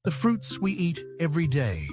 The fruits we eat every day.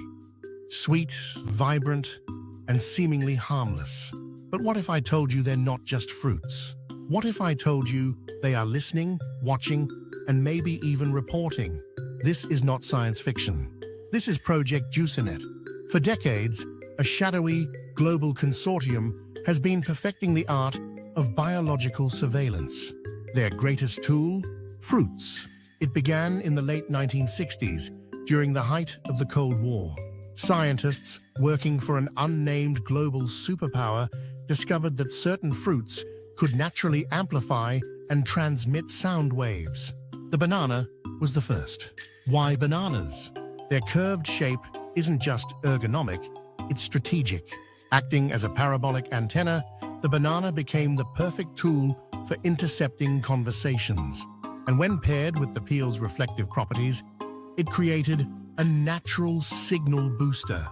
Sweet, vibrant, and seemingly harmless. But what if I told you they're not just fruits? What if I told you they are listening, watching, and maybe even reporting? This is not science fiction. This is Project JuiceNet. For decades, a shadowy, global consortium has been perfecting the art of biological surveillance. Their greatest tool? Fruits. It began in the late 1960s, during the height of the Cold War. Scientists, working for an unnamed global superpower, discovered that certain fruits could naturally amplify and transmit sound waves. The banana was the first. Why bananas? Their curved shape isn't just ergonomic, it's strategic. Acting as a parabolic antenna, the banana became the perfect tool for intercepting conversations. And when paired with the peel's reflective properties, it created a natural signal booster.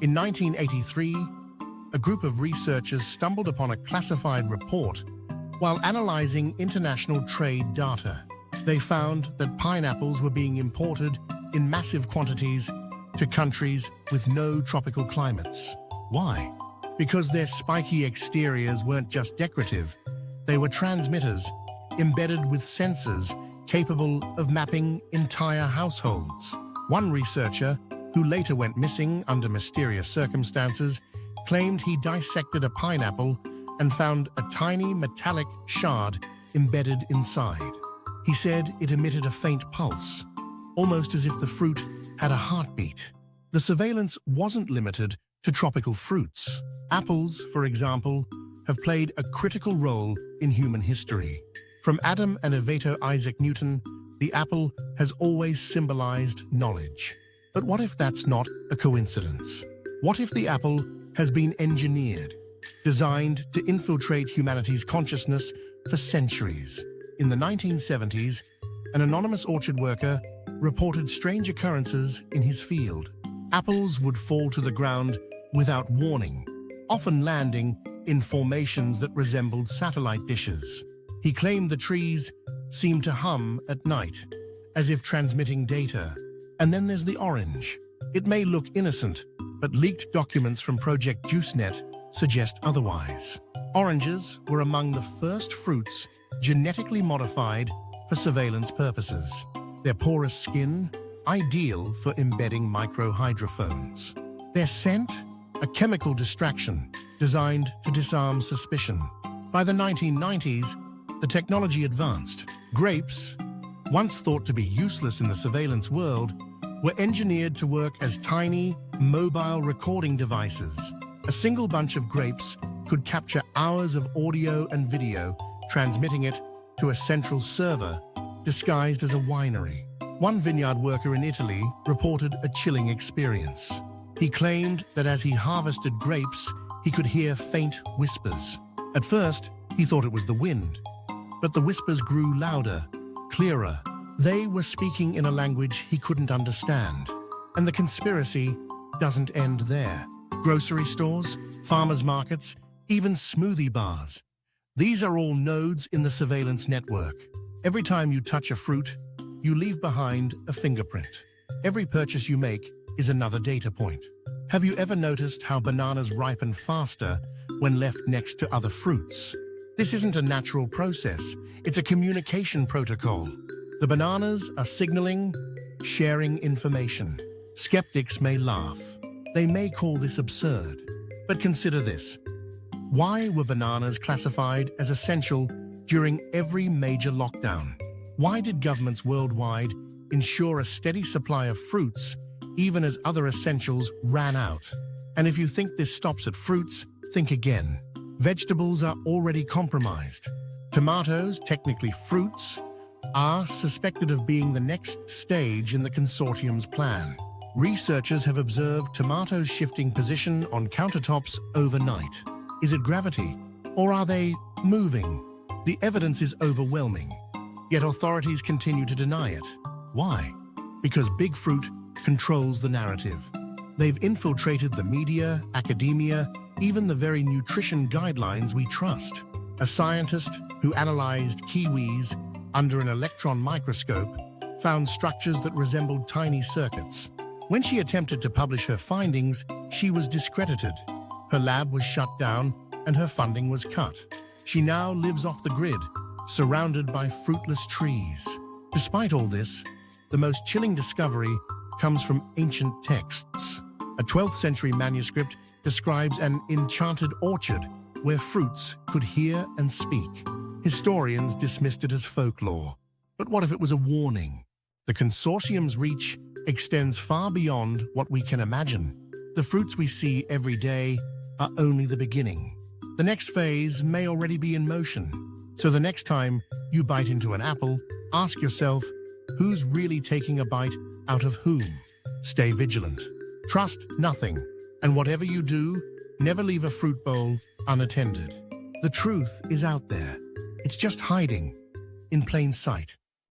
In 1983, a group of researchers stumbled upon a classified report while analyzing international trade data. They found that pineapples were being imported in massive quantities to countries with no tropical climates. Why? Because their spiky exteriors weren't just decorative, they were transmitters, embedded with sensors capable of mapping entire households. One researcher, who later went missing under mysterious circumstances, claimed he dissected a pineapple and found a tiny metallic shard embedded inside. He said it emitted a faint pulse, almost as if the fruit had a heartbeat. The surveillance wasn't limited to tropical fruits. Apples, for example, have played a critical role in human history. From Adam and Eva Isaac Newton, the apple has always symbolized knowledge. But what if that's not a coincidence? What if the apple has been engineered, designed to infiltrate humanity's consciousness for centuries? In the 1970s, an anonymous orchard worker reported strange occurrences in his field. Apples would fall to the ground without warning, often landing in formations that resembled satellite dishes. He claimed the trees seemed to hum at night, as if transmitting data. And then there's the orange. It may look innocent, but leaked documents from Project JuiceNet suggest otherwise. Oranges were among the first fruits genetically modified for surveillance purposes. Their porous skin, ideal for embedding microhydrophones. Their scent, a chemical distraction designed to disarm suspicion. By the 1990s, the technology advanced. Grapes, once thought to be useless in the surveillance world, were engineered to work as tiny, mobile recording devices. A single bunch of grapes could capture hours of audio and video, transmitting it to a central server disguised as a winery. One vineyard worker in Italy reported a chilling experience. He claimed that as he harvested grapes, he could hear faint whispers. At first, he thought it was the wind, but the whispers grew louder, clearer. They were speaking in a language he couldn't understand. And the conspiracy doesn't end there. Grocery stores, farmers markets, even smoothie bars. These are all nodes in the surveillance network. Every time you touch a fruit, you leave behind a fingerprint. Every purchase you make is another data point. Have you ever noticed how bananas ripen faster when left next to other fruits? This isn't a natural process, it's a communication protocol. The bananas are signaling, sharing information. Skeptics may laugh. They may call this absurd. But consider this. Why were bananas classified as essential during every major lockdown? Why did governments worldwide ensure a steady supply of fruits even as other essentials ran out? And if you think this stops at fruits, think again. Vegetables are already compromised. Tomatoes, technically fruits, are suspected of being the next stage in the consortium's plan. Researchers have observed tomatoes shifting position on countertops overnight. Is it gravity? Or are they moving? The evidence is overwhelming, yet authorities continue to deny it. Why? Because big fruit controls the narrative. They've infiltrated the media, academia, even the very nutrition guidelines we trust. A scientist who analyzed kiwis under an electron microscope found structures that resembled tiny circuits. When she attempted to publish her findings, she was discredited. Her lab was shut down and her funding was cut. She now lives off the grid, surrounded by fruitless trees. Despite all this, the most chilling discovery comes from ancient texts. A 12th century manuscript describes an enchanted orchard where fruits could hear and speak. Historians dismissed it as folklore. But what if it was a warning? The consortium's reach extends far beyond what we can imagine. The fruits we see every day are only the beginning. The next phase may already be in motion. So the next time you bite into an apple, ask yourself, who's really taking a bite out of whom? Stay vigilant. Trust nothing. And whatever you do, never leave a fruit bowl unattended. The truth is out there. It's just hiding in plain sight.